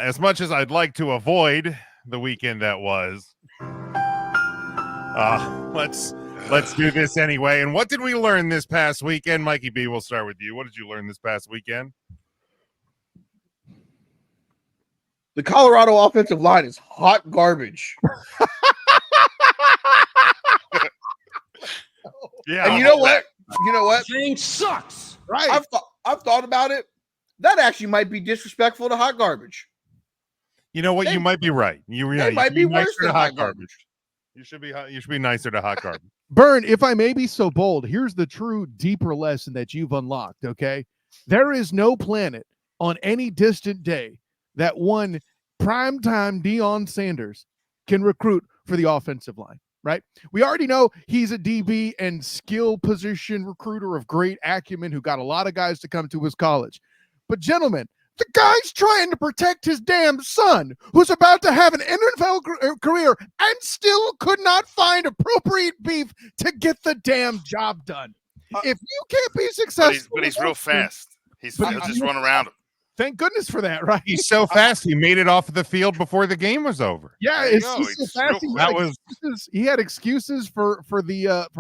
as much as I'd like to avoid the weekend that was, let's do this anyway. And what did we learn this past weekend? Mikey B, we'll start with you. What did you learn this past weekend? The Colorado offensive line is hot garbage. Yeah. And you know what? You know what? Thing sucks. Right. I've thought about it. That actually might be disrespectful to hot garbage. You know what? You might be right. They might be worse than hot garbage. You should be nicer to hot garbage. Burn, if I may be so bold, here's the true deeper lesson that you've unlocked, okay? There is no planet on any distant day that one primetime Deion Sanders can recruit for the offensive line, right? We already know he's a DB and skill position recruiter of great acumen who got a lot of guys to come to his college. But gentlemen, the guy's trying to protect his damn son who's about to have an NFL career and still could not find appropriate beef to get the damn job done. If you can't be successful. But he's real fast. He'll just run around him. Thank goodness for that, right? He's so fast, he made it off the field before the game was over. Yeah, he's so fast. He had excuses for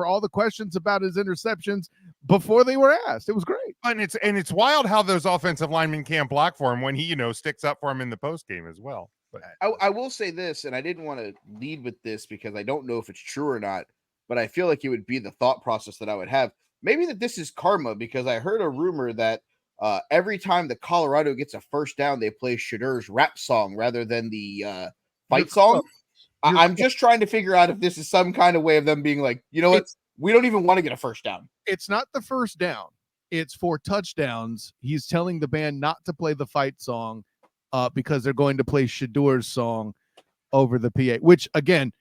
all the questions about his interceptions before they were asked. It was great. And it's wild how those offensive linemen can't block for him when he, sticks up for him in the post game as well. But I will say this, and I didn't want to lead with this because I don't know if it's true or not, but I feel like it would be the thought process that I would have. Maybe that this is karma because I heard a rumor that every time the Colorado gets a first down, they play Shedur's rap song rather than the fight song. I'm just trying to figure out if this is some kind of way of them being like, you know what? We don't even want to get a first down. It's not the first down. It's for touchdowns. He's telling the band not to play the fight song because they're going to play Shedur's song over the PA, which again,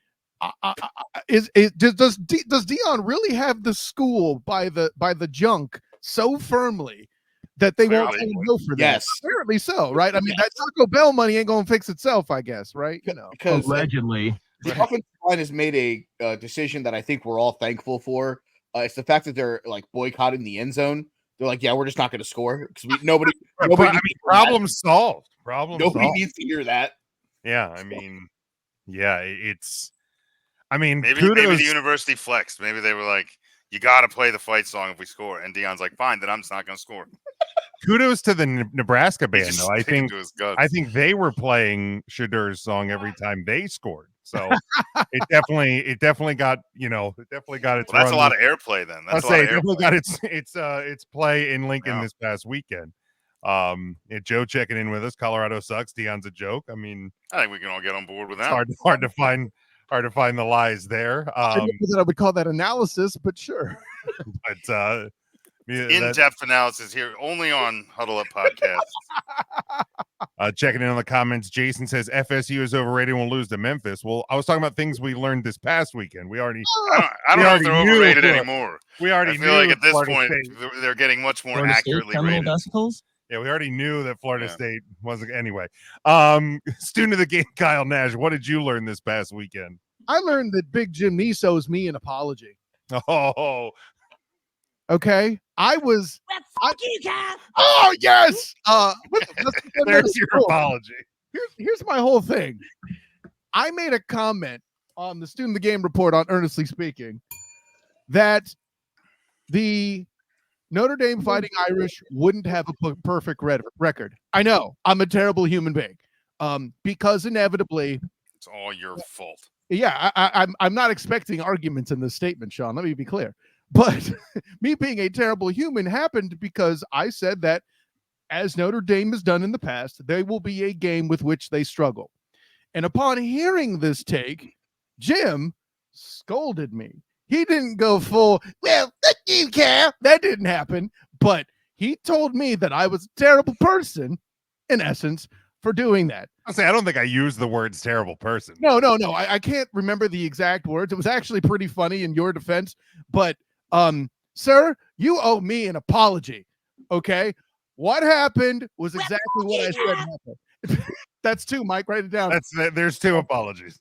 does Deion really have the school by the junk so firmly that they won't go for that? Yes. Apparently so, right? I mean, that Taco Bell money ain't going to fix itself, I guess, right? Because allegedly. The offensive line has made a decision that I think we're all thankful for. It's the fact that they're like boycotting the end zone. They're like, yeah, we're just not going to score because nobody. problem solved. Nobody needs to hear that. Yeah, it's. Maybe the university flexed. Maybe they were like, you got to play the fight song if we score. And Deion's like, fine, then I'm just not going to score. Kudos to the Nebraska band, though. I think they were playing Shedur's song every time they scored. So it definitely got its. That's a lot of airplay then. That's it definitely got its play in Lincoln this past weekend. Joe checking in with us. Colorado sucks. Deion's a joke. I think we can all get on board with that. Hard to find the lies there. I don't know that I would call that analysis, but sure. But in-depth analysis here only on Huddle Up Podcast. Checking in on the comments, Jason says FSU is overrated and will lose to Memphis. Well, I was talking about things we learned this past weekend. I don't know if they're overrated anymore. We already feel like at this point they're getting much more accurately rated. Yeah, we already knew that Florida State wasn't anyway. Student of the game, Kyle Nash. What did you learn this past weekend? I learned that Big Jim Neese owes me an apology. Oh, okay. Fuck you, Cal. Oh yes. There's your apology. Here's my whole thing. I made a comment on the Student of the Game report on Earnestly Speaking that the Notre Dame Fighting Irish wouldn't have a perfect record. I know I'm a terrible human being, because inevitably it's all your fault. Yeah, I'm not expecting arguments in this statement, Sean. Let me be clear. But me being a terrible human happened because I said that, as Notre Dame has done in the past, they will be a game with which they struggle. And upon hearing this take, Jim scolded me. He didn't go full, well, fuck you, Cal. That didn't happen. But he told me that I was a terrible person, in essence, for doing that. I don't think I used the words terrible person. No. I can't remember the exact words. It was actually pretty funny in your defense. But, sir, you owe me an apology. Okay? What happened was exactly what I said happened. That's two, Mike. Write it down. There's two apologies.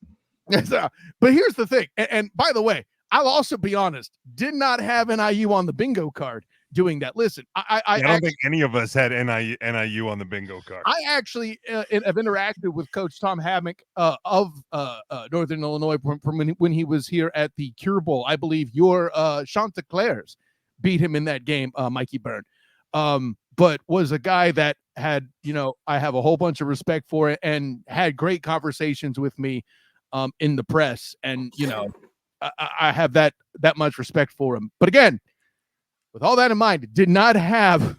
But here's the thing. And by the way, I'll also be honest, did not have NIU on the bingo card. doing that. Listen, I don't think any of us had NIU on the bingo card. I actually have interacted with Coach Tom Hammock of Northern Illinois from when he was here at the Cure Bowl. I believe your Chanticleers beat him in that game, Mikey Byrne. But was a guy that had, I have a whole bunch of respect for it and had great conversations with me in the press. And, I have that much respect for him. But again, with all that in mind, did not have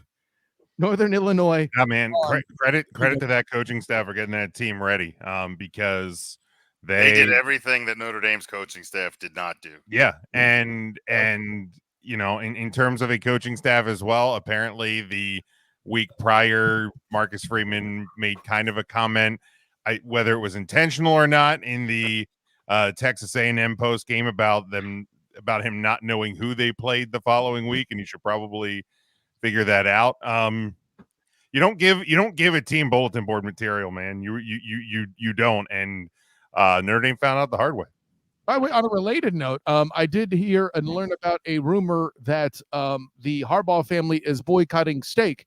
Northern Illinois. Yeah, man, credit to that coaching staff for getting that team ready because they did everything that Notre Dame's coaching staff did not do. Yeah, and in terms of a coaching staff as well, apparently the week prior, Marcus Freeman made kind of a comment, whether it was intentional or not, in the Texas A&M post game about him not knowing who they played the following week, and you should probably figure that out. You don't give a team bulletin board material, man. You don't, and Notre Dame found out the hard way. By the way, on a related note, I did hear and learn about a rumor that the Harbaugh family is boycotting steak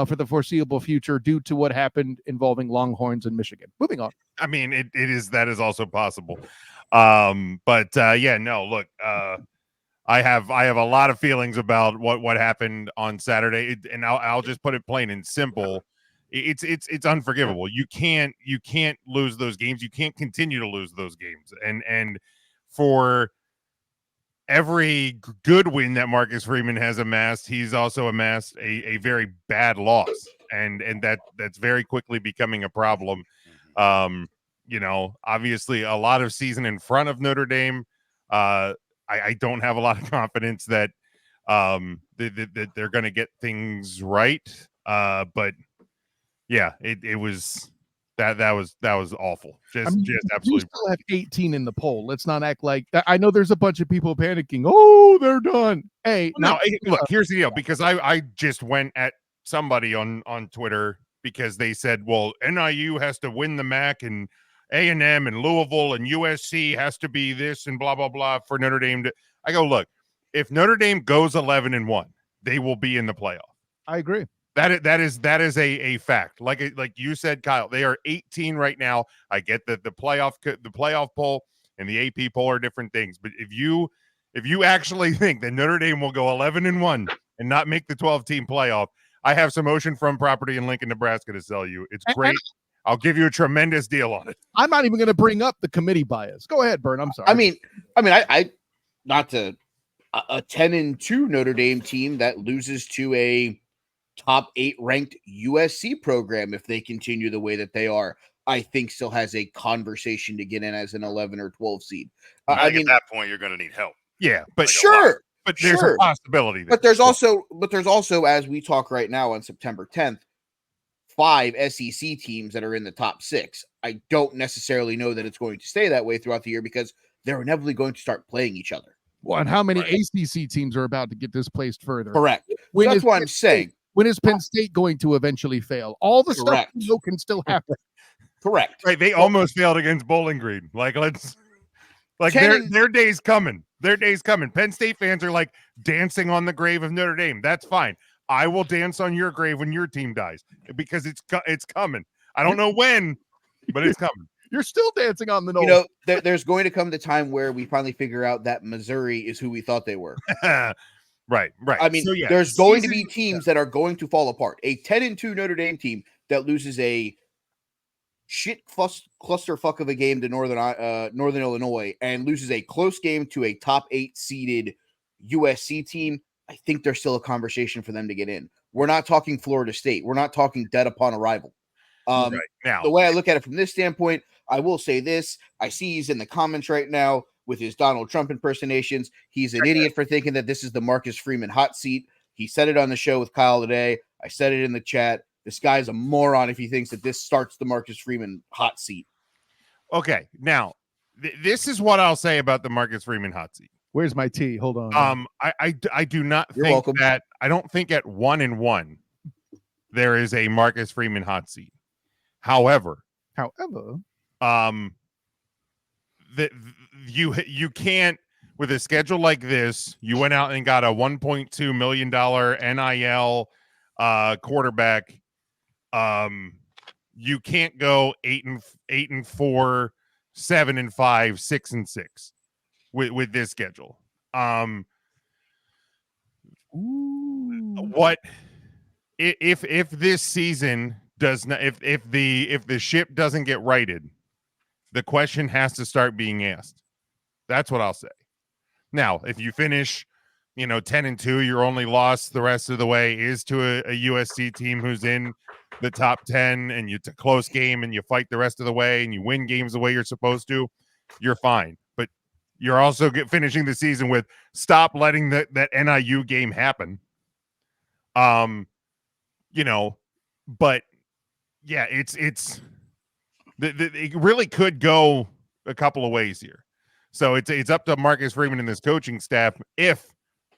for the foreseeable future due to what happened involving Longhorns in Michigan. Moving on. I mean, that is also possible. Look, I have a lot of feelings about what happened on Saturday, and I'll just put it plain and simple. It's unforgivable. You can't lose those games. You can't continue to lose those games. And for every good win that Marcus Freeman has amassed, he's also amassed a very bad loss, and that's very quickly becoming a problem. Obviously a lot of season in front of Notre Dame. I don't have a lot of confidence that that they're going to get things right. But yeah, it was that was awful. Just absolutely. We still have 18 in the poll. Let's not act like I know there's a bunch of people panicking. Oh, they're done. Hey, no, look, here's the deal, because I just went at somebody on Twitter because they said, well, NIU has to win the MAC and A&M and Louisville and USC has to be this and blah, blah, blah for Notre Dame. I go, look, if Notre Dame goes 11-1, they will be in the playoff. I agree. That is a fact. Like you said, Kyle, they are 18 right now. I get that the playoff poll and the AP poll are different things, but if you actually think that Notre Dame will go 11-1 and not make the 12-team playoff, I have some oceanfront property in Lincoln, Nebraska to sell you. It's great. I'll give you a tremendous deal on it. I'm not even going to bring up the committee bias. Go ahead, Bern. I'm sorry. I not to a 10-2 Notre Dame team that loses to a top 8 ranked USC program, if they continue the way that they are, I think still has a conversation to get in as an 11 or 12 seed. At that point, you're going to need help. Yeah, but sure. But there's a possibility there. But there's also, as we talk right now on September 10th, 5 SEC teams that are in the top 6. I don't necessarily know that it's going to stay that way throughout the year because they're inevitably going to start playing each other. Well, and how many ACC teams are about to get displaced further? Correct. So that's what I'm saying. When is Penn State going to eventually fail? All the stuff can still happen. Correct. Right. They almost failed against Bowling Green. Their day's coming. Their day's coming. Penn State fans are like dancing on the grave of Notre Dame. That's fine. I will dance on your grave when your team dies because it's coming. I don't know when, but it's coming. You're still dancing on the knoll. There's going to come the time where we finally figure out that Missouri is who we thought they were. Right. I mean, there's going to be teams that are going to fall apart. A 10-2 Notre Dame team that loses a shit clusterfuck of a game to Northern Illinois and loses a close game to a top 8 seeded USC team, I think there's still a conversation for them to get in. We're not talking Florida State. We're not talking dead upon arrival. Right now, the way I look at it from this standpoint, I will say this. I see he's in the comments right now with his Donald Trump impersonations. He's an idiot for thinking that this is the Marcus Freeman hot seat. He said it on the show with Kyle today. I said it in the chat. This guy's a moron if he thinks that this starts the Marcus Freeman hot seat. Okay, now this is what I'll say about the Marcus Freeman hot seat. Where's my tea? Hold on. I do not You're think welcome. that I don't think at 1-1 there is a Marcus Freeman hot seat. However, you you can't with a schedule like this, you went out and got a $1.2 million NIL quarterback. You can't go 8-4, 7-5, 6-6 with this schedule. What if this season does not, if the ship doesn't get righted, the question has to start being asked. That's what I'll say. Now, if you finish, 10-2, your only loss the rest of the way is to a USC team who's in the top 10, and it's a close game, and you fight the rest of the way, and you win games the way you're supposed to, you're fine. But you're also finishing the season with stop letting that NIU game happen. But yeah, it really could go a couple of ways here. So it's up to Marcus Freeman and this coaching staff if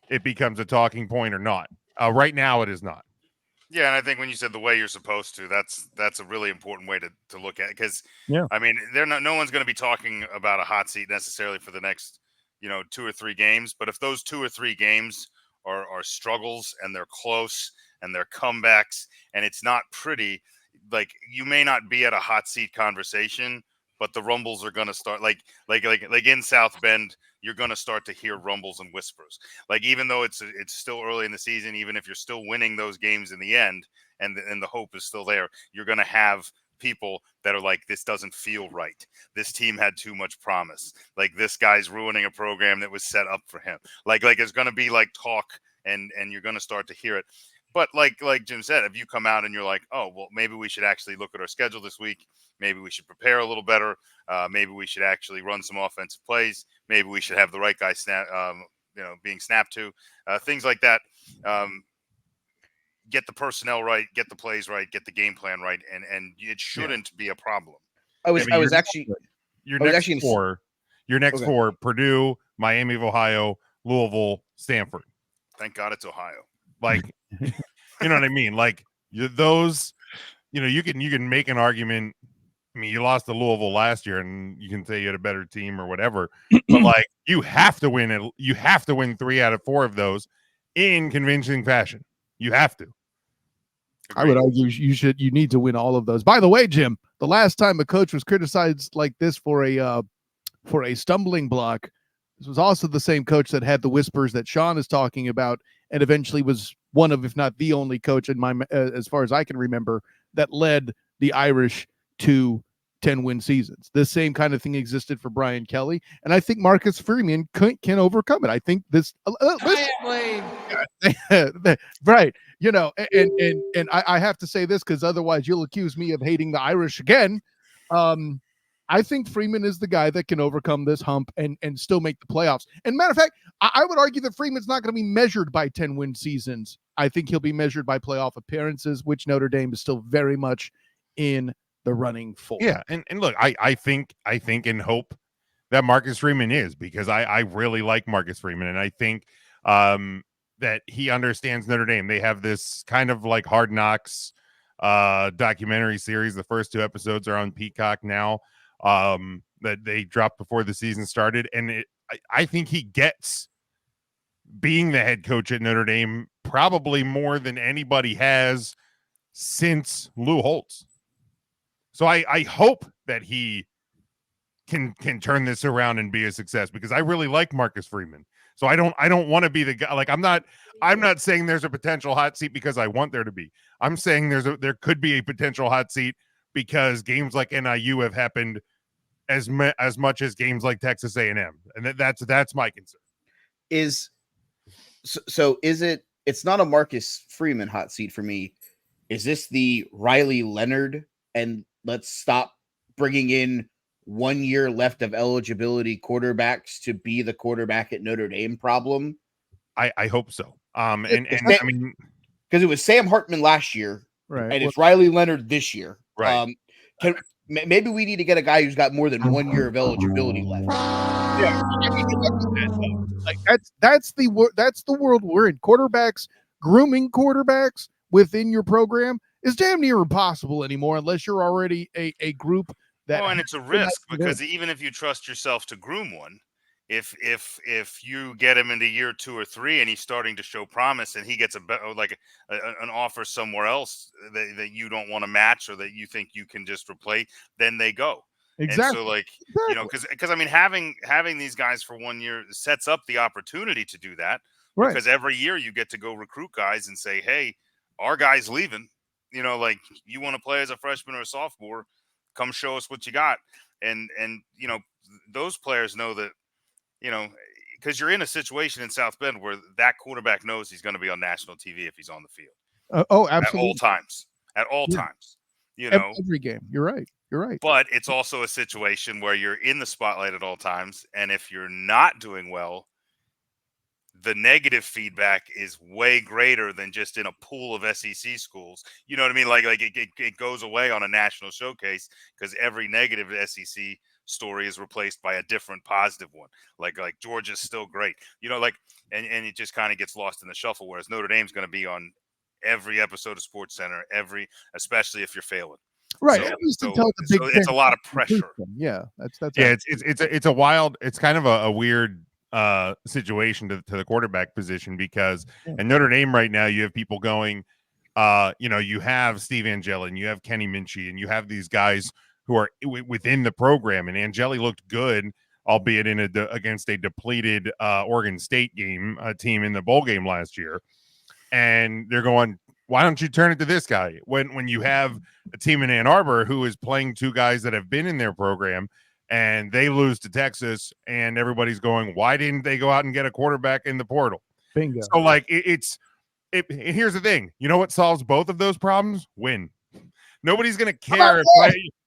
it becomes a talking point or not. Right now, it is not. Yeah, and I think when you said the way you're supposed to, that's a really important way to look at it, because I mean, no one's going to be talking about a hot seat necessarily for the next 2 or 3 games, but if those 2 or 3 games are struggles and they're close and they're comebacks and it's not pretty, like, you may not be at a hot seat conversation, but the rumbles are going to start like in South Bend. You're going to start to hear rumbles and whispers. Like, even though it's still early in the season, even if you're still winning those games in the end, and the hope is still there, you're going to have people that are like, this doesn't feel right. This team had too much promise. Like, this guy's ruining a program that was set up for him. Like it's going to be like talk, and you're going to start to hear it. But like Jim said, if you come out and you're like, oh, well, maybe we should actually look at our schedule this week. Maybe we should prepare a little better. Maybe we should actually run some offensive plays. Maybe we should have the right guy being snapped to. Things like that. Get the personnel right, get the plays right, get the game plan right, and it shouldn't be a problem. I was actually your next four: Purdue, Miami of Ohio, Louisville, Stanford. Thank God it's Ohio. Like, you know what I mean? Like, those, you can make an argument. I mean, you lost to Louisville last year, and you can say you had a better team or whatever. But like, you have to win it. You have to win 3 out of 4 of those in convincing fashion. You have to. I would argue you need to win all of those. By the way, Jim, the last time a coach was criticized like this for a stumbling block, this was also the same coach that had the whispers that Sean is talking about, and eventually was one of, if not the only coach in my, as far as I can remember, that led the Irish to 10-win seasons. The same kind of thing existed for Brian Kelly, and I think Marcus Freeman can overcome it. I think this right, and I have to say this because otherwise you'll accuse me of hating the Irish again. I think Freeman is the guy that can overcome this hump and still make the playoffs. And matter of fact, I would argue that Freeman's not going to be measured by 10-win seasons. I think he'll be measured by playoff appearances, which Notre Dame is still very much in the running for. Yeah, and look, I think and hope that Marcus Freeman is, because I really like Marcus Freeman, and I think that he understands Notre Dame. They have this kind of like Hard Knocks documentary series. The first 2 episodes are on Peacock now, that they dropped before the season started, and I think he gets being the head coach at Notre Dame probably more than anybody has since Lou Holtz. So I hope that he can turn this around and be a success, because I really like Marcus Freeman. So I don't want to be the guy. Like, I'm not saying there's a potential hot seat because I want there to be. I'm saying there could be a potential hot seat because games like NIU have happened as much as games like Texas A&M, and that's my concern. Is it? It's not a Marcus Freeman hot seat for me. Is this the Riley Leonard and let's stop bringing in 1 year left of eligibility quarterbacks to be the quarterback at Notre Dame problem? I hope so. I mean, because it was Sam Hartman last year, right, and it's Riley Leonard this year. Right. Maybe we need to get a guy who's got more than 1 year of eligibility left. Yeah, like that's the world we're in. Quarterbacks, grooming quarterbacks within your program is damn near impossible anymore, unless you're already a group that. And it's a risk, because even if you trust yourself to groom one, if you get him into year 2 or 3 and he's starting to show promise and he gets an offer somewhere else that you don't want to match or that you think you can just replace, then they go. Exactly. And so because I mean having these guys for 1 year sets up the opportunity to do that, right. Because every year you get to go recruit guys and say, hey, our guy's leaving, like you want to play as a freshman or a sophomore, come show us what you got. And those players know that, because you're in a situation in South Bend where that quarterback knows he's going to be on national TV if he's on the field. Absolutely. At all times, every game. You're right. But it's also a situation where you're in the spotlight at all times. And if you're not doing well, the negative feedback is way greater than just in a pool of SEC schools. You know what I mean? Like it goes away on a national showcase because every negative SEC story is replaced by a different positive one. Like Georgia's still great, and it just kind of gets lost in the shuffle. Whereas Notre Dame's going to be on every episode of Sports Center, especially if you're failing. Right. So it's a lot of pressure. Yeah. That's it's a wild, it's kind of a weird situation to the quarterback position because in Notre Dame right now you have people going, you have Steve Angeli and you have Kenny Minchie and you have these guys who are within the program, and Angeli looked good, albeit against a depleted Oregon State team in the bowl game last year, and they're going, why don't you turn it to this guy when you have a team in Ann Arbor who is playing two guys that have been in their program and they lose to Texas, and everybody's going, why didn't they go out and get a quarterback in the portal? Bingo. So here's the thing. You know what solves both of those problems? Win. Nobody's going to care.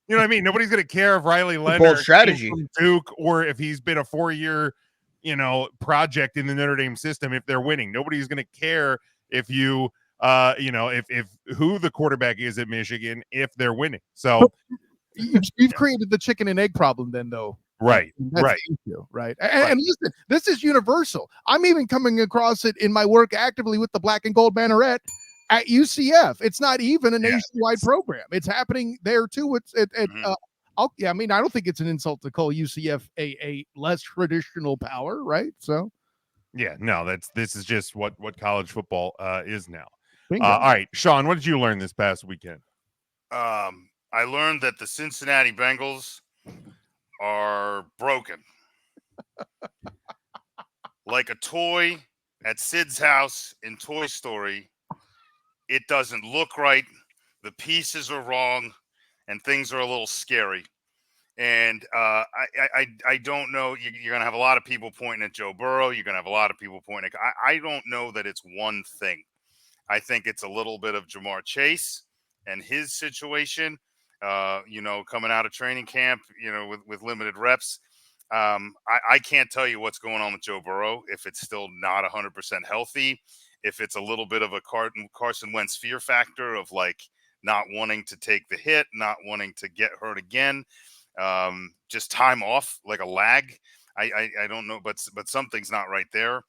You know what I mean? Nobody's going to care if Riley Leonard strategy from Duke or if he's been a 4-year, project in the Notre Dame system. If they're winning, nobody's going to care if you, if who the quarterback is at Michigan, if they're winning. So you've created the chicken and egg problem then, though. Right. Right. And listen, this is universal. I'm even coming across it in my work actively with the black and gold banneret at UCF. It's not even a nationwide program. It's happening there too. I mean, I don't think it's an insult to call UCF a less traditional power, right? So, yeah, no, this is just what college football is now. All right, Sean, what did you learn this past weekend? I learned that the Cincinnati Bengals are broken, like a toy at Sid's house in Toy Story. It doesn't look right. The pieces are wrong, and things are a little scary. And I don't know. You're going to have a lot of people pointing at Joe Burrow. You're going to have a lot of people pointing at. I don't know that it's one thing. I think it's a little bit of Jamar Chase and his situation. Coming out of training camp, with limited reps. I can't tell you what's going on with Joe Burrow, if it's still not 100% healthy, if it's a little bit of a Carson Wentz fear factor of like not wanting to take the hit, not wanting to get hurt again, just time off, like a lag. I don't know, but something's not right there.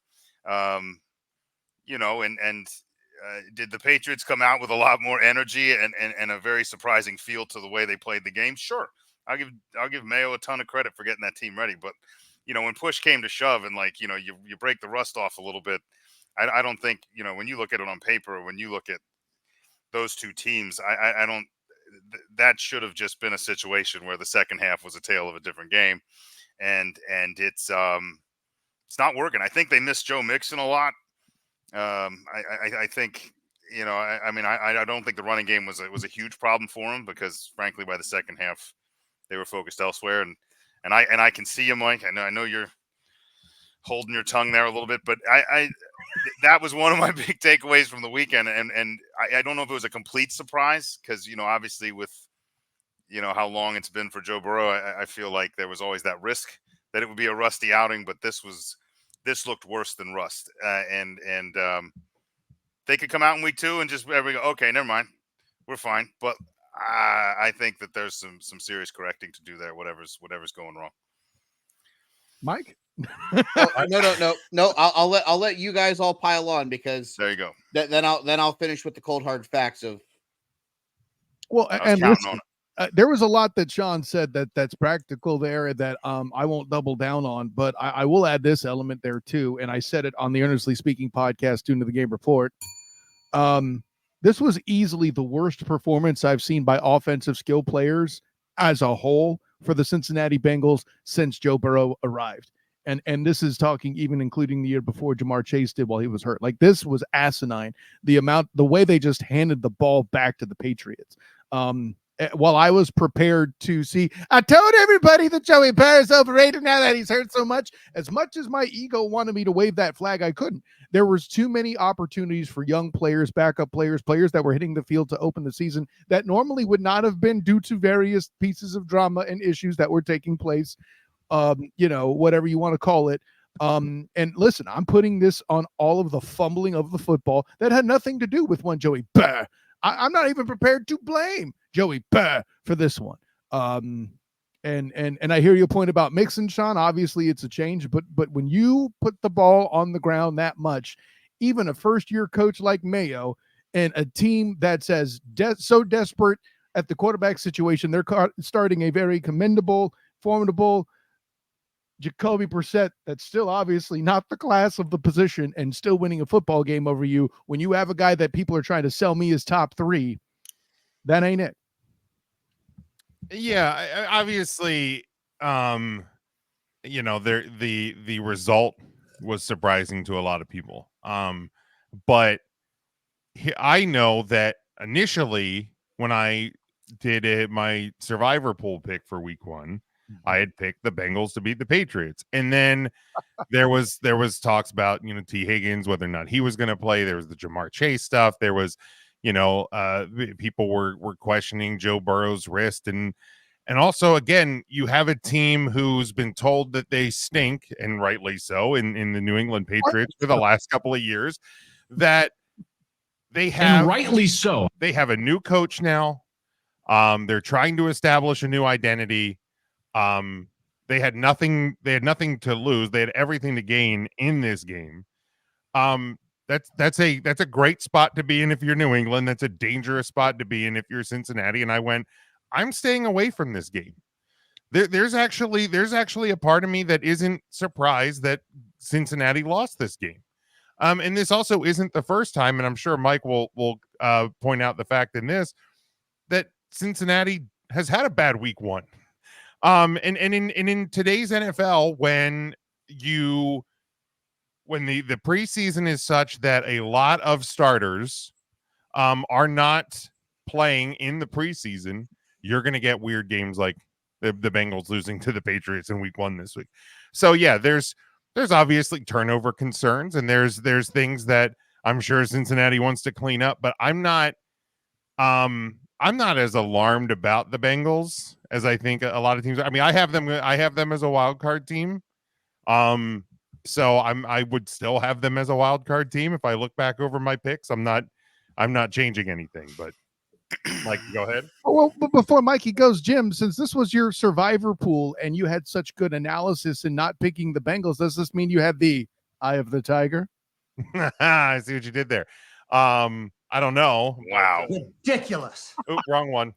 Did the Patriots come out with a lot more energy and a very surprising feel to the way they played the game? Sure. I'll give Mayo a ton of credit for getting that team ready. But, when push came to shove and you break the rust off a little bit, I don't think, when you look at it on paper, when you look at those two teams, I don't, that should have just been a situation where the second half was a tale of a different game. And it's not working. I think they missed Joe Mixon a lot. I think, I don't think the running game was a huge problem for him because, frankly, by the second half, they were focused elsewhere. And I can see you, Mike. I know you're holding your tongue there a little bit, but that was one of my big takeaways from the weekend. And I don't know if it was a complete surprise because, obviously with, how long it's been for Joe Burrow, I feel like there was always that risk that it would be a rusty outing, but this looked worse than rust. And they could come out in week 2 and just everybody go, okay, never mind. We're fine. But I think that there's some serious correcting to do there, whatever's going wrong. Mike? No. I'll let you guys all pile on because there you go. Then I'll finish with the cold hard facts of. Well, and listen, there was a lot that Sean said that's practical there that I won't double down on, but I will add this element there too. And I said it on the Earnestly Speaking podcast, Tune to the Game Report. This was easily the worst performance I've seen by offensive skill players as a whole for the Cincinnati Bengals since Joe Burrow arrived. And this is talking even including the year before Jamar Chase did while he was hurt. Like, this was asinine. The way they just handed the ball back to the Patriots. While I was prepared to see, I told everybody that Joey Burrow is overrated now that he's hurt so much as my ego wanted me to wave that flag, I couldn't. There was too many opportunities for young players, backup players that were hitting the field to open the season that normally would not have been due to various pieces of drama and issues that were taking place. Whatever you want to call it. And listen, I'm putting this on all of the fumbling of the football that had nothing to do with one Joey Burrow. I'm not even prepared to blame Joey Burrow for this one. And I hear your point about Mixon, Sean. Obviously, it's a change, but when you put the ball on the ground that much, even a first-year coach like Mayo and a team that's so desperate at the quarterback situation, they're starting a very commendable, formidable Jacoby Brissett that's still obviously not the class of the position and still winning a football game over you. When you have a guy that people are trying to sell me as top 3, that ain't it. Yeah, obviously, the result was surprising to a lot of people. But I know that initially when I did my survivor pool pick for week 1, I had picked the Bengals to beat the Patriots. And then there was talks about, T. Higgins, whether or not he was going to play. There was the Jamar Chase stuff. There was, people were questioning Joe Burrow's wrist. And also, again, you have a team who's been told that they stink, and rightly so, in the New England Patriots for the last couple of years, that they have, and rightly so. They have a new coach now. They're trying to establish a new identity. They had nothing to lose. They had everything to gain in this game. That's a great spot to be in if you're New England. That's a dangerous spot to be in if you're Cincinnati. And I'm staying away from this game. There's actually a part of me that isn't surprised that Cincinnati lost this game. And this also isn't the first time, and I'm sure Mike will point out the fact in this that Cincinnati has had a bad week 1. And in today's NFL, when the preseason is such that a lot of starters are not playing in the preseason, you're going to get weird games like the Bengals losing to the Patriots in week 1 this week. So yeah, there's obviously turnover concerns, and there's things that I'm sure Cincinnati wants to clean up, but I'm not as alarmed about the Bengals as I think a lot of teams. I mean, I have them as a wild card team. So I would still have them as a wild card team if I look back over my picks. I'm not changing anything, but Mike, go ahead. Well, but before Mikey goes, Jim, since this was your survivor pool and you had such good analysis in not picking the Bengals, does this mean you have the eye of the tiger? I see what you did there. I don't know. Wow. Ridiculous. Oh, wrong one.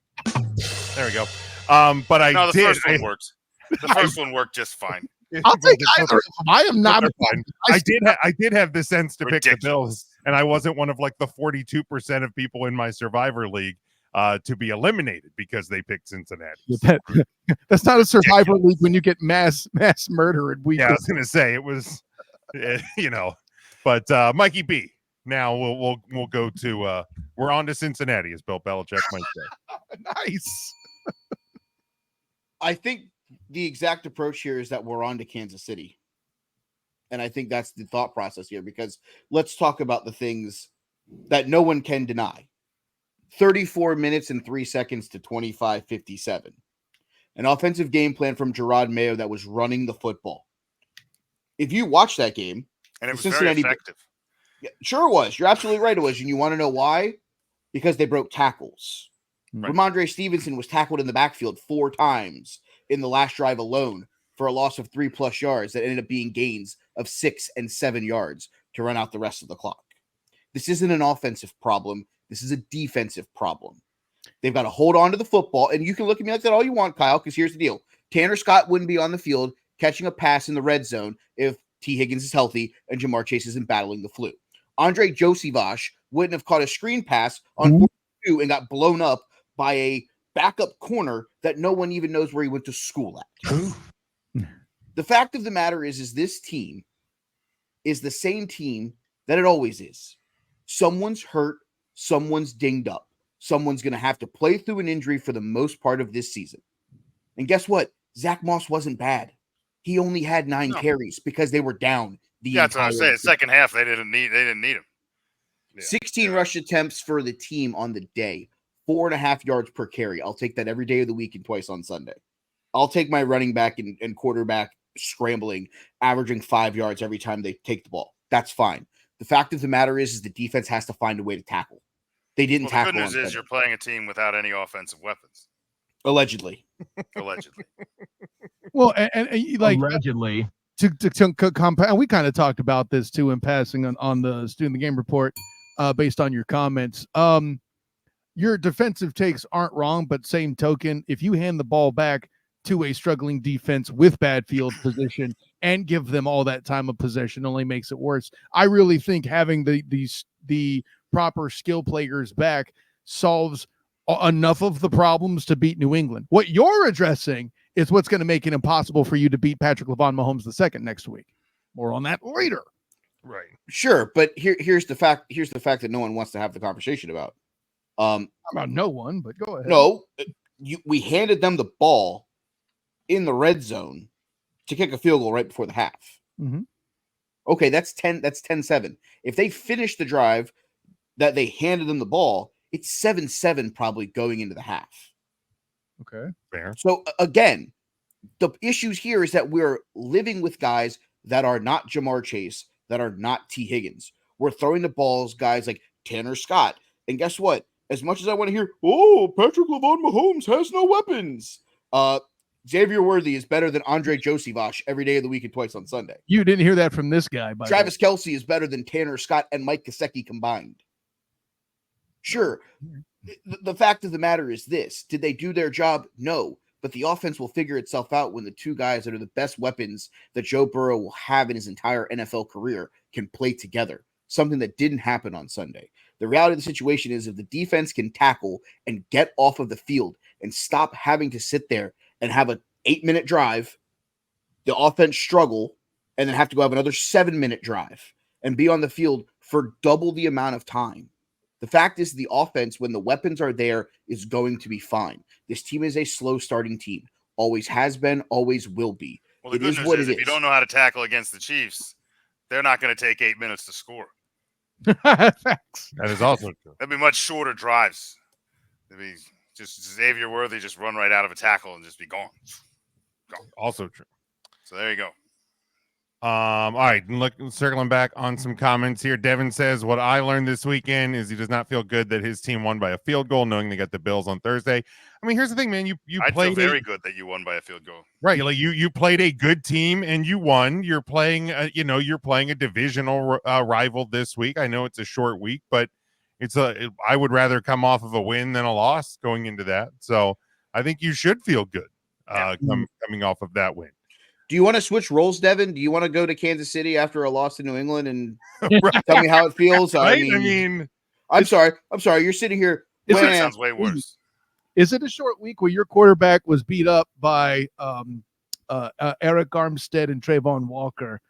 There we go. But the first one works. The first one worked just fine. I'll take either of them. I am not. Fine. I did have the sense to pick the Bills, and I wasn't one of like the 42% of people in my Survivor League to be eliminated because they picked Cincinnati. That's not a Survivor League when you get mass murder in week. Yeah, I was going to say it was, But Mikey B. Now we'll go to we're on to Cincinnati, as Bill Belichick might say. Nice. I think the exact approach here is that we're on to Kansas City. And I think that's the thought process here, because let's talk about the things that no one can deny. 34 minutes and 3 seconds to 25-57. An offensive game plan from Gerard Mayo that was running the football. If you watch that game, and it was very effective. Yeah, sure it was. You're absolutely right it was. And you want to know why? Because they broke tackles. Right. Ramondre Stevenson was tackled in the backfield 4 times in the last drive alone for a loss of 3+ yards that ended up being gains of 6 and 7 yards to run out the rest of the clock. This isn't an offensive problem. This is a defensive problem. They've got to hold on to the football. And you can look at me like that all you want, Kyle, because here's the deal. Tanner Scott wouldn't be on the field catching a pass in the red zone if T. Higgins is healthy and Jamar Chase isn't battling the flu. Andre Josivach wouldn't have caught a screen pass on 4-2 and got blown up by a backup corner that no one even knows where he went to school at. The fact of the matter is this team is the same team that it always is. Someone's hurt, someone's dinged up. Someone's going to have to play through an injury for the most part of this season. And guess what? Zach Moss wasn't bad. He only had 9 carries because they were down the that's what I was saying. season. Second half, they didn't need him. Yeah. 16 rush attempts for the team on the day, 4.5 yards per carry. I'll take that every day of the week and twice on Sunday. I'll take my running back and quarterback scrambling, averaging 5 yards every time they take the ball. That's fine. The fact of the matter is the defense has to find a way to tackle. They didn't tackle. The good news is you're playing a team without any offensive weapons. Allegedly. Well, and like allegedly. To compound, we kind of talked about this too in passing on the Student of the Game report, based on your comments. Your defensive takes aren't wrong, but same token, if you hand the ball back to a struggling defense with bad field position and give them all that time of possession only makes it worse. I really think having the proper skill players back solves enough of the problems to beat New England. What you're addressing is what's going to make it impossible for you to beat Patrick LaVon Mahomes II next week. More on that later. Right. Sure, but here's the fact that no one wants to have the conversation about. About no one, but go ahead. No, we handed them the ball in the red zone to kick a field goal right before the half. Mm-hmm. Okay, that's 10-7. If they finish the drive that they handed them the ball, it's 7-7 probably going into the half. Okay. Fair. So again, the issues here is that we're living with guys that are not Jamar Chase, that are not T. Higgins. We're throwing the balls, guys like Tanner Scott. And guess what? As much as I want to hear, Patrick LaVon Mahomes has no weapons. Xavier Worthy is better than Andre Josivach every day of the week and twice on Sunday. You didn't hear that from this guy. Travis Kelce is better than Tanner Scott and Mike Gesicki combined. Sure. The fact of the matter is this. Did they do their job? No. But the offense will figure itself out when the two guys that are the best weapons that Joe Burrow will have in his entire NFL career can play together. Something that didn't happen on Sunday. The reality of the situation is if the defense can tackle and get off of the field and stop having to sit there and have an 8-minute drive, the offense struggle, and then have to go have another 7-minute drive and be on the field for double the amount of time. The fact is the offense, when the weapons are there, is going to be fine. This team is a slow starting team. Always has been, always will be. Well, the good news is if you don't know how to tackle against the Chiefs, they're not going to take 8 minutes to score. Facts. That is also true. That'd be much shorter drives. It'd be just Xavier Worthy just run right out of a tackle and just be gone. Also true. So there you go. All right, circling back on some comments here. Devin says, what I learned this weekend is he does not feel good that his team won by a field goal, knowing they got the Bills on Thursday. I mean, here's the thing, man. You played very good that you won by a field goal. Right. Like you played a good team and you won. You're playing, you're playing a divisional rival this week. I know it's a short week, but I would rather come off of a win than a loss going into that. So I think you should feel good coming off of that win. Do you want to switch roles, Devin? Do you want to go to Kansas City after a loss to New England and tell me how it feels? Right? I'm sorry. You're sitting here. That sounds way worse. Is it a short week where your quarterback was beat up by Eric Armstead and Trayvon Walker?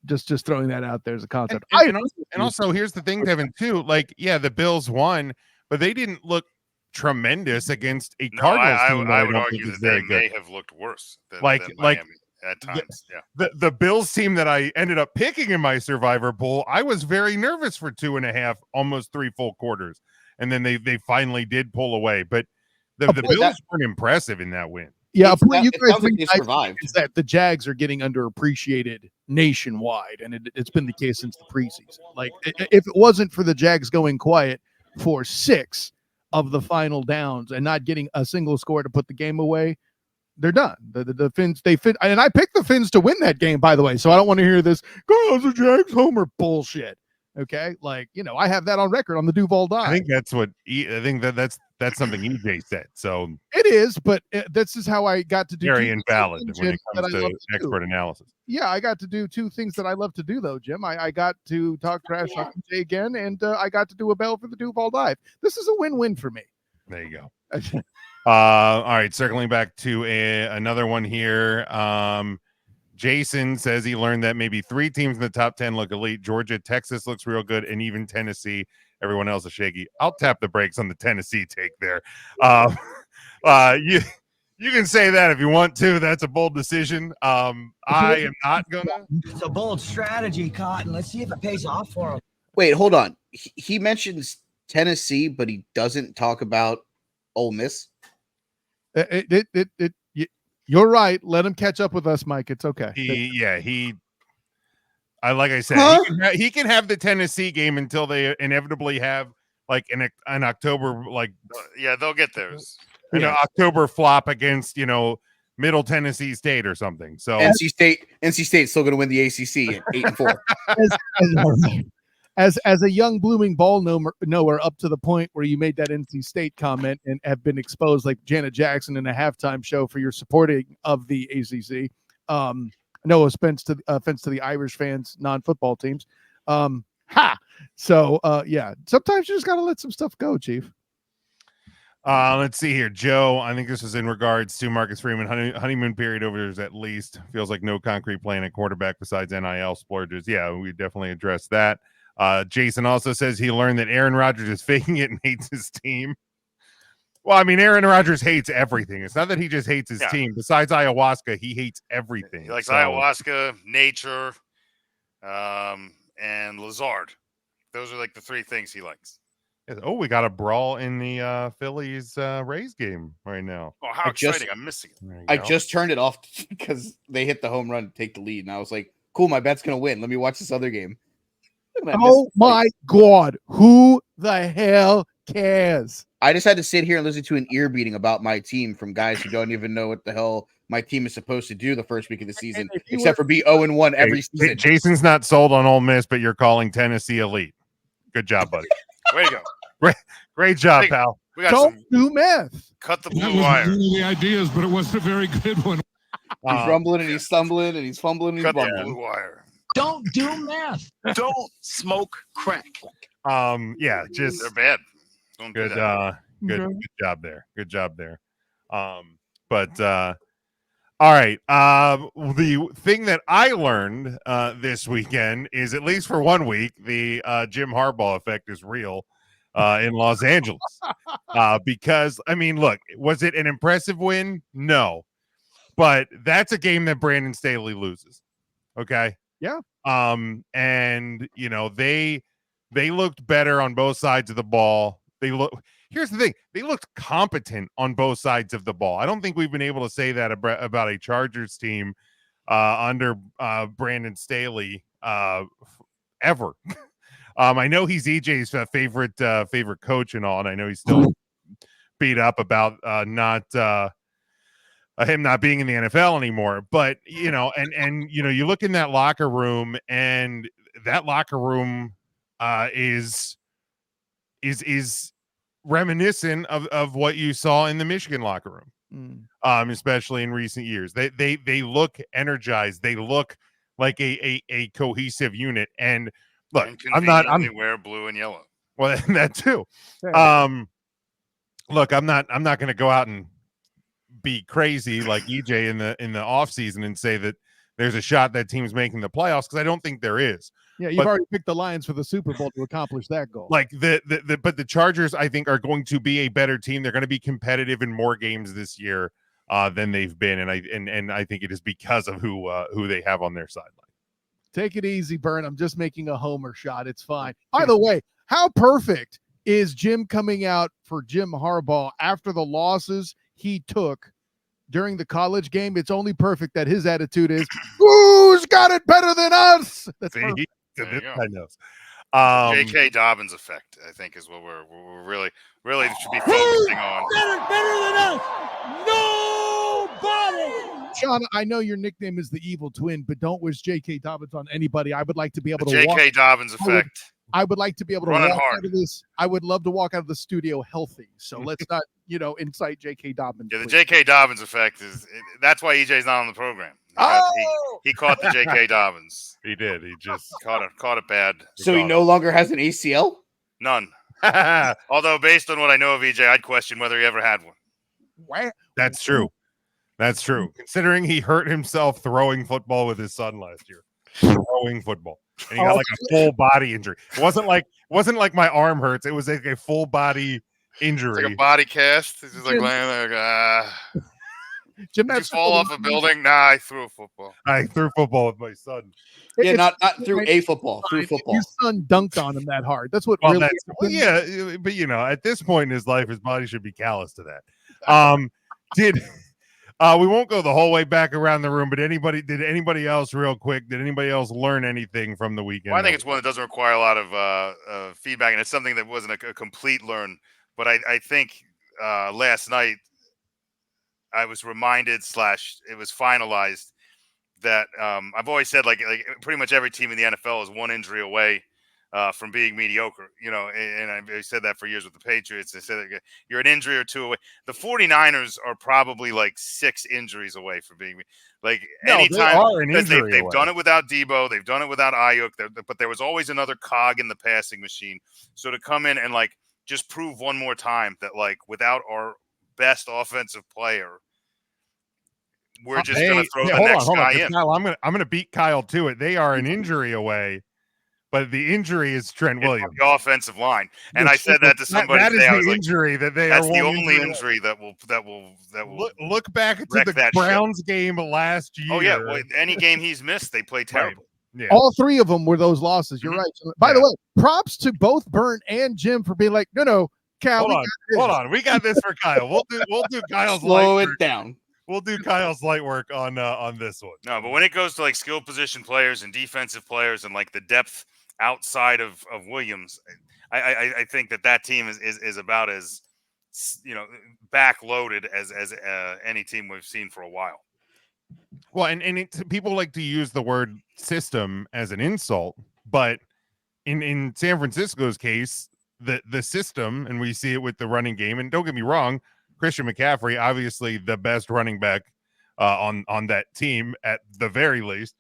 Just throwing that out there as a concept. And also, here's the thing, Devin, too. Like, yeah, the Bills won, but they didn't look tremendous against a Cardinals team. I would argue that they may have looked worse than Miami at times. Yeah. The Bills team that I ended up picking in my Survivor Bowl, I was very nervous for 2.5, almost 3 full quarters. And then they finally did pull away. But the Bills weren't impressive in that win. Yeah, you guys think they survived. Is that the Jags are getting underappreciated nationwide, and it's been the case since the preseason. Like, if it wasn't for the Jags going quiet for 6 of the final downs and not getting a single score to put the game away, they're done. The Finns, and I picked the Finns to win that game, by the way, so I don't want to hear this, the Jags homer bullshit. Okay, like I have that on record on the Duval Dive. I think that's what that's something EJ said. So it is, but this is how I got to do very two invalid things, when Jim, it that comes I love to do. expert analysis. Yeah, I got to do two things that I love to do, though, Jim. I got to talk trash on EJ again, and I got to do a bell for the Duval Dive. This is a win-win for me. There you go. All right, circling back to another one here. Jason says he learned that maybe 3 teams in the top 10 look elite. Georgia, Texas looks real good, and even Tennessee. Everyone else is shaky. I'll tap the brakes on the Tennessee take there. You can say that if you want to. That's a bold decision. I am not gonna. It's a bold strategy, Cotton. Let's see if it pays off for him. Wait, hold on. He mentions Tennessee, but he doesn't talk about Ole Miss. You're right. Let him catch up with us, Mike. It's okay. Like I said, he can have the Tennessee game until they inevitably have like an October, like they'll get theirs. An October flop against Middle Tennessee State or something. So NC State's still going to win the ACC at 8-4. As a young blooming ball knower up to the point where you made that NC State comment and have been exposed like Janet Jackson in a halftime show for your supporting of the ACC. No offense to the Irish fans, non-football teams. So sometimes you just got to let some stuff go, Chief. Let's see here. Joe, I think this is in regards to Marcus Freeman. Honeymoon period over there at least. Feels like no concrete plan at quarterback besides NIL splurges. Yeah, we definitely addressed that. Jason also says he learned that Aaron Rodgers is faking it and hates his team. Well, I mean, Aaron Rodgers hates everything. It's not that he just hates his team. Besides ayahuasca, he hates everything. He likes ayahuasca, nature, and Lazard. Those are like the 3 things he likes. Oh, we got a brawl in the Phillies Rays game right now. Oh, how exciting. I'm missing it. I just turned it off because they hit the home run to take the lead. And I was like, cool, my bet's going to win. Let me watch this other game. Oh, my God. Who the hell cares? I just had to sit here and listen to an ear beating about my team from guys who don't even know what the hell my team is supposed to do the first week of the season, except for be 0-1 every season. Jason's not sold on Ole Miss, but you're calling Tennessee elite. Good job, buddy. Way to go. Great job, pal. Don't do meth. Cut the blue wire. One of the ideas, but it wasn't a very good one. He's rumbling and he's stumbling and he's fumbling and he's Cut the bumbling. blue wire. Don't do meth. Don't smoke crack. Just they're bad. Don't good. Do that. Good job there. Good job there. All right. The thing that I learned this weekend is, at least for 1 week, the Jim Harbaugh effect is real in Los Angeles. Because, I mean, look, was it an impressive win? No. But that's a game that Brandon Staley loses. Okay? Yeah. And, they looked better on both sides of the ball. Here's the thing. They looked competent on both sides of the ball. I don't think we've been able to say that about a Chargers team under Brandon Staley ever. I know he's EJ's favorite coach and all, and I know he's still beat up about him not being in the NFL anymore. But, you look in that locker room, and that locker room is reminiscent of what you saw in the Michigan locker room, especially in recent years. They look energized. They look like a cohesive unit. And look, I'm wear blue and yellow. Well, that too. Look, I'm not going to go out and be crazy like EJ in the off season and say that there's a shot that team's making the playoffs, because I don't think there is. Yeah, you've already picked the Lions for the Super Bowl to accomplish that goal. Like but the Chargers, I think, are going to be a better team. They're going to be competitive in more games this year than they've been, and I think it is because of who they have on their sideline. Take it easy, Bern. I'm just making a homer shot. It's fine. By the way, how perfect is Jim coming out for Jim Harbaugh after the losses he took during the college game? It's only perfect that his attitude is, who's got it better than us? That's perfect. I know. J.K. Dobbins effect, I think, is what we're really should be focusing on. Better than us. Nobody. Sean, I know your nickname is the Evil Twin, but don't wish J.K. Dobbins on anybody. I would like to be able The to walk. J.K. Dobbins effect. I would like to be able to Running walk hard. out of this. I would love to walk out of the studio healthy. So let's not, incite J.K. Dobbins. Yeah, the please. J.K. Dobbins effect that's why EJ's not on the program. He caught the J.K. Dobbins. He did. He just Caught it bad. So he no longer has an ACL? None. Although, based on what I know of EJ, I'd question whether he ever had one. That's true. That's true. Considering he hurt himself throwing football with his son last year. Throwing football. And he got like a full body injury. It wasn't like my arm hurts. It was like a full body injury. It's like a body cast. He's just like laying there. Jim, Did you fall off a building? Nah, I threw a football. I threw football with my son. Yeah, not through a football, through football. Your son dunked on him that hard. That's what Well, really yeah, but at this point in his life, his body should be callous to that. We won't go the whole way back around the room, but did anybody else real quick? Did anybody else learn anything from the weekend? Well, I think it's one that doesn't require a lot of feedback, and it's something that wasn't a complete learn. But I think last night I was reminded / it was finalized that I've always said like pretty much every team in the NFL is one injury away from being mediocre, and I said that for years with the Patriots. I said that you're an injury or two away. The 49ers are probably like 6 injuries away from being anytime. They've done it without Debo. They've done it without Ayuk. But there was always another cog in the passing machine. So to come in and just prove one more time that without our best offensive player, we're just going to throw the next guy in. Kyle, I'm going to beat Kyle to it. They are an injury away. But the injury is Trent Williams, the offensive line, and I said that to somebody. That is the injury that they that's are. That's the only injury that will look back to the Browns game last year. Oh yeah, well, any game he's missed, they play terrible. Right. Yeah. All 3 of them were those losses. You're right. By the way, props to both Burnt and Jim for being like, no, Cal. Hold on, we got this for Kyle. We'll do Kyle's slow it down. We'll do Kyle's light work on this one. No, but when it goes to skill position players and defensive players and the depth outside of Williams, I think that team is about as backloaded as any team we've seen for a while. Well, and people like to use the word system as an insult, but in San Francisco's case, the system, and we see it with the running game. And don't get me wrong, Christian McCaffrey, obviously the best running back on that team at the very least.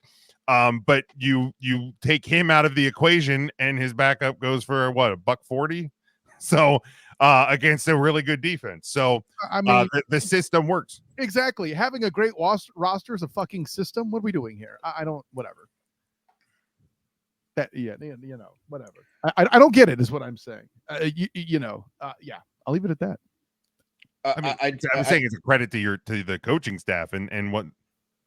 But you take him out of the equation and his backup goes for $140. So against a really good defense. So I mean, the system works. Exactly. Having a great roster is a fucking system. What are we doing here? I don't, whatever. Whatever. I don't get it is what I'm saying. Yeah, I'll leave it at that. I'm saying it's a credit to the coaching staff and what.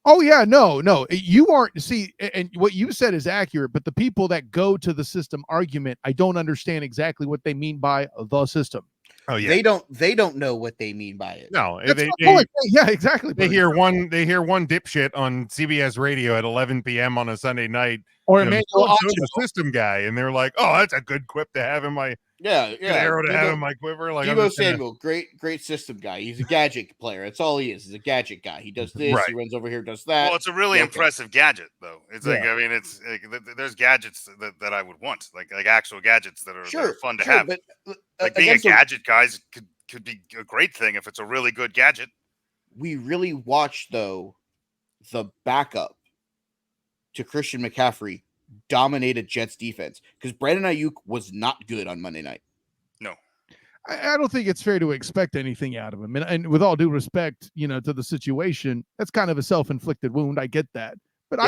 Oh yeah, no, you aren't. See, and what you said is accurate, but the people that go to the system argument, I don't understand exactly what they mean by the system. Oh yeah, they don't know what they mean by it. No, yeah, exactly. They hear one dipshit on CBS radio at 11 p.m. on a Sunday night, or Emmanuel the system guy, and they're like, "Oh, that's a good quip to have in my arrow to have in my quiver." Like Debo Samuel, great system guy. He's a gadget player. That's all he is. He's a gadget guy. He does this. Right. He runs over here, does that. Well, it's a really impressive gadget, though. It's it's there's gadgets that I would want, like actual gadgets that are fun to have. But being a gadget guy could be a great thing if it's a really good gadget. We really watched though the backup to Christian McCaffrey dominated Jets defense because Brandon Ayuk was not good on Monday night. No, I don't think it's fair to expect anything out of him. And with all due respect, to the situation, that's kind of a self-inflicted wound. I get that, but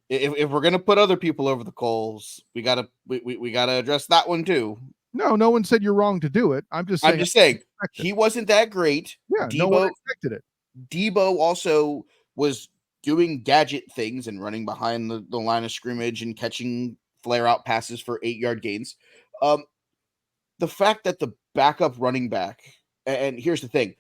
if we're gonna put other people over the coals, we gotta address that one too. No one said you're wrong to do it. I'm just saying he wasn't that great. Yeah, no one expected it. Debo also was doing gadget things and running behind the line of scrimmage and catching flare out passes for 8-yard gains. The fact that the backup running back, and here's the thing,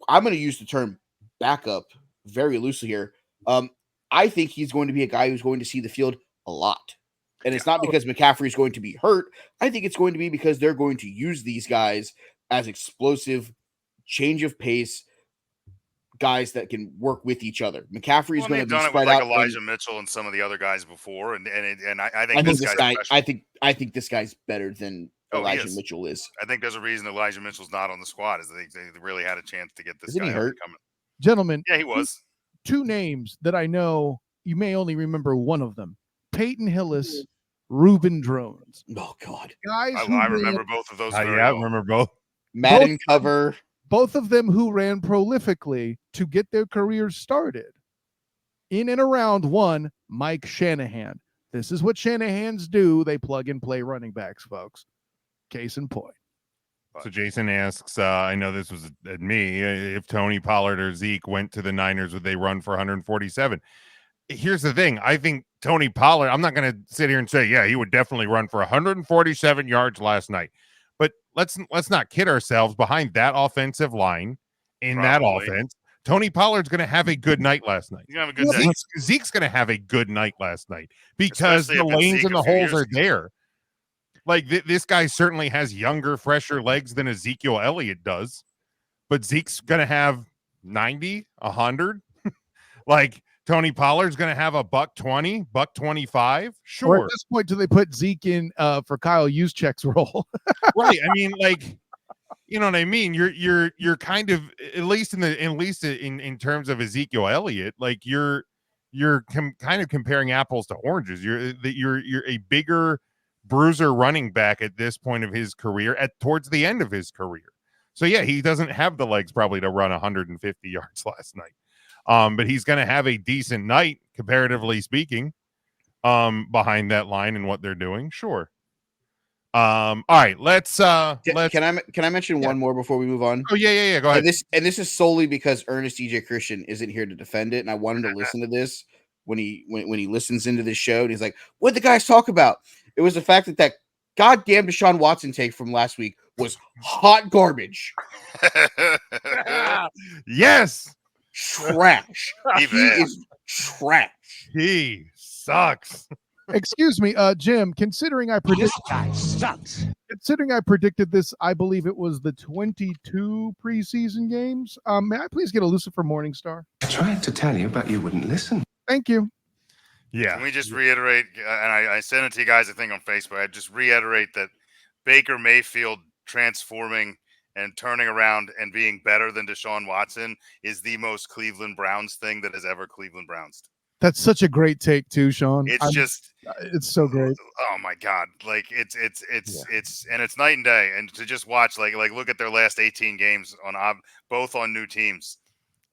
I'm going to use the term backup very loosely here. I think he's going to be a guy who's going to see the field a lot. And it's not because McCaffrey is going to be hurt. I think it's going to be because they're going to use these guys as explosive, change of pace, guys that can work with each other. McCaffrey's going to be done it spread with like out. Elijah Mitchell and some of the other guys before, and I think I think this this guy's guy. special. I think this guy's better than Elijah Mitchell is. I think there's a reason Elijah Mitchell's not on the squad. Is they really had a chance to get this Isn't guy he hurt? coming. Gentlemen, Yeah, he was. Two names that I know you may only remember one of them: Peyton Hillis, Reuben Drones. Oh God, Guys, I remember both of those. Yeah, Very I well. remember both. Madden cover. Both of them who ran prolifically to get their careers started. In and around one, Mike Shanahan. This is what Shanahans do. They plug and play running backs, folks. Case in point. So Jason asks, I know this was at me, if Tony Pollard or Zeke went to the Niners, would they run for 147? Here's the thing. I think Tony Pollard, I'm not going to sit here and say, yeah, he would definitely run for 147 yards last night. But let's not kid ourselves. Behind that offensive line, that offense, Tony Pollard's going to have a good night last night. He's going to have a good day. Zeke's going to have a good night last night because the lanes and the holes are there. Like this guy certainly has younger, fresher legs than Ezekiel Elliott does, but Zeke's going to have 90, 100. Like Tony Pollard's going to have a $120, $125. Sure. Or at this point, do they put Zeke in for Kyle Juszczyk's role? Right. I mean, like, you know what I mean? You're kind of, at least in terms of Ezekiel Elliott, like you're kind of comparing apples to oranges. You're a bigger bruiser running back at this point of his career, towards the end of his career. So yeah, he doesn't have the legs probably to run 150 yards last night. But he's going to have a decent night, comparatively speaking, behind that line and what they're doing. Sure. All right, let's Can I mention one more before we move on? Oh yeah. Go ahead. And this is solely because Ernest EJ Christian isn't here to defend it, and I want him to listen to this when he listens into this show, and he's like, "What the guys talk about?" It was the fact that goddamn Deshaun Watson take from last week was hot garbage. Yes. Trash. He is trash. He sucks. Excuse me, Jim, considering I predicted this, I believe it was the 22 preseason games. May I please get a Lucifer Morningstar? I tried to tell you, but you wouldn't listen. Thank you. Yeah. Can we just reiterate, and I sent it to you guys, I think, on Facebook. I just reiterate that Baker Mayfield transforming and turning around and being better than Deshaun Watson is the most Cleveland Browns thing that has ever Cleveland Browns. That's such a great take too, Sean. It's so great. Oh my God. Like it's night and day. And to just watch, like look at their last 18 games both on new teams.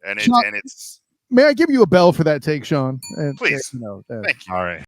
And Sean, it's may I give you a bell for that take, Sean? Please. Thank you. All right.